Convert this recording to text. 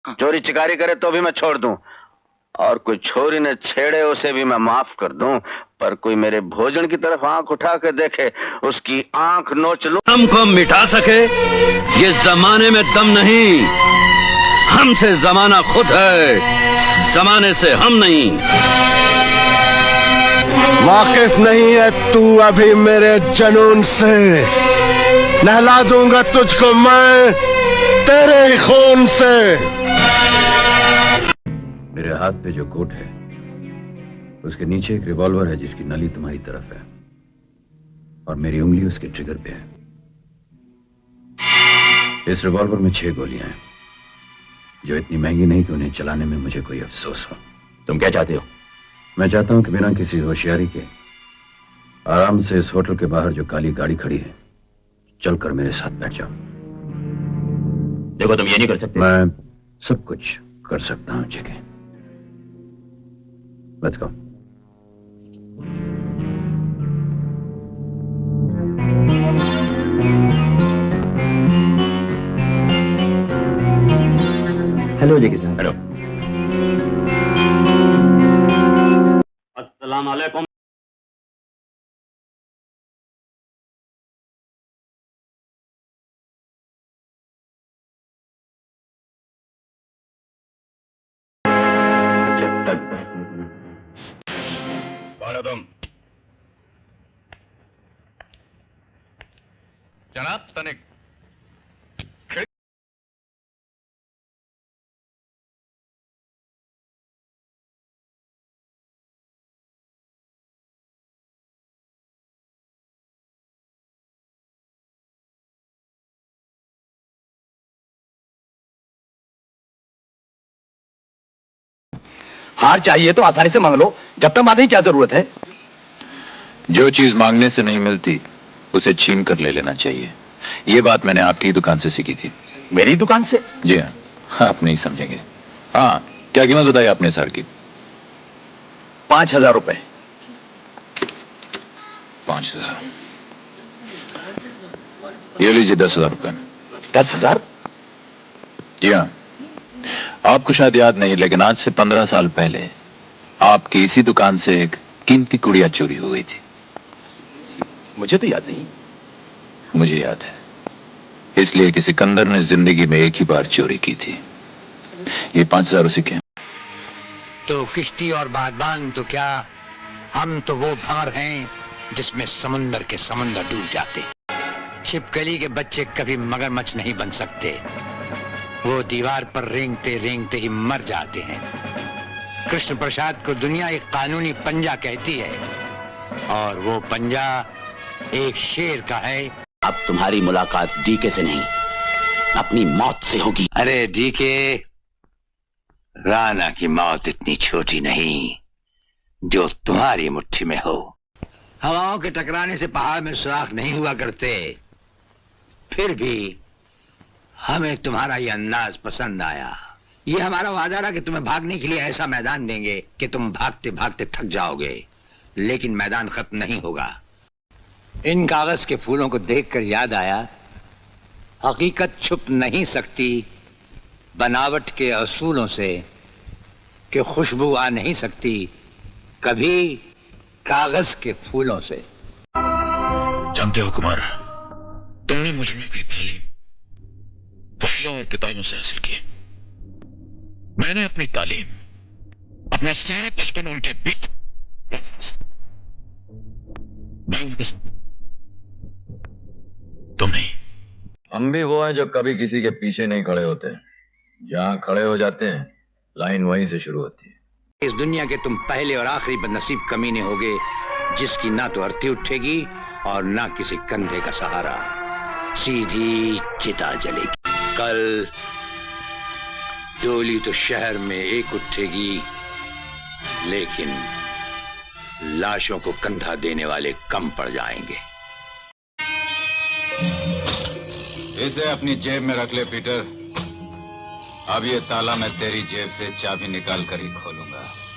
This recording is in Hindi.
चोरी चिकारी करे तो भी मैं छोड़ दूं, और कोई छोरी ने छेड़े उसे भी मैं माफ कर दूं, पर कोई मेरे भोजन की तरफ आंख उठा के देखे, उसकी आंख नोच लूं। हमको मिटा सके ये जमाने में दम नहीं, हमसे जमाना खुद है, जमाने से हम नहीं। वाकिफ नहीं है तू अभी मेरे जुनून से, नहला दूंगा तुझको मैं तेरे ही खून से। मेरे हाथ पे जो कोट है उसके नीचे एक रिवॉल्वर है जिसकी नली तुम्हारी तरफ है, और मेरी उंगली उसके ट्रिगर पे है। इस रिवॉल्वर में 6 गोलियां हैं, जो इतनी महंगी नहीं कि उन्हें चलाने में मुझे कोई अफसोस हो। तुम क्या चाहते हो? मैं चाहता हूं कि बिना किसी होशियारी के आराम से इस होटल के बाहर जो काली गाड़ी खड़ी है चलकर मेरे साथ बैठ जाओ। देखो, तुम ये नहीं कर सकते। मैं सब कुछ कर सकता हूं जगह। Let's go. हेलो जैकी साहब। हेलो। अस्सलाम वालेकुम। जनाब तनिक हार चाहिए तो आसानी से मांग लो, जब तक मांगने की क्या जरूरत है? जो चीज मांगने से नहीं मिलती उसे छीन कर ले लेना चाहिए। ये बात मैंने आपकी दुकान से सीखी थी। मेरी दुकान से? जी हाँ, आप नहीं समझेंगे। हाँ, क्या कीमत बताई आपने सर की? 5,000 रुपए। 5,000। ये लीजिए 10,000 रुपए। 10,000? जी हाँ, आपको शायद याद नहीं, लेकिन आज से 15 साल पहले आपकी इसी दुकान से एक कीमती गुड़िया चोरी हो गई थी। मुझे तो याद नहीं। मुझे याद है, इसलिए कि सिकंदर ने जिंदगी में एक ही बार चोरी की थी। ये 5,000 उसी के। तो किश्ती और बागबान तो क्या, हम तो वो भंवर हैं जिसमें समुंदर के समंदर डूब जाते। छिपकली के बच्चे कभी मगरमच्छ नहीं बन सकते, वो दीवार पर रेंगते रेंगते ही मर जाते हैं। कृष्ण प्रसाद को दुनिया एक कानूनी पंजा कहती है, और वो पंजा एक शेर का है। अब तुम्हारी मुलाकात डीके से नहीं, अपनी मौत से होगी। अरे डीके, राणा की मौत इतनी छोटी नहीं जो तुम्हारी मुट्ठी में हो। हवाओं के टकराने से पहाड़ में सुराख नहीं हुआ करते, फिर भी हमें तुम्हारा ये अंदाज पसंद आया। ये हमारा वादा रहा कि तुम्हें भागने के लिए ऐसा मैदान देंगे कि तुम भागते भागते थक जाओगे, लेकिन मैदान खत्म नहीं होगा। इन कागज के फूलों को देखकर याद आया, हकीकत छुप नहीं सकती बनावट के असूलों से, कि खुशबू आ नहीं सकती कभी कागज के फूलों से। जानते हो कुमार, तुमने मुझ में की तालीम पहलों और किताबों से हासिल की। मैंने अपनी तालीम, अपना सारा बचपन उनके बीच तुम नहीं। हम भी वो हैं जो कभी किसी के पीछे नहीं खड़े होते, जहां खड़े हो जाते हैं लाइन वहीं से शुरू होती है। इस दुनिया के तुम पहले और आखिरी बदनसीब कमीने होगे जिसकी ना तो अर्थी उठेगी और ना किसी कंधे का सहारा। सीधी चिता जलेगी। कल डोली तो शहर में एक उठेगी, लेकिन लाशों को कंधा देने वाले कम पड़ जाएंगे। इसे अपनी जेब में रख ले पीटर। अब ये ताला मैं तेरी जेब से चाबी निकाल कर ही खोलूंगा।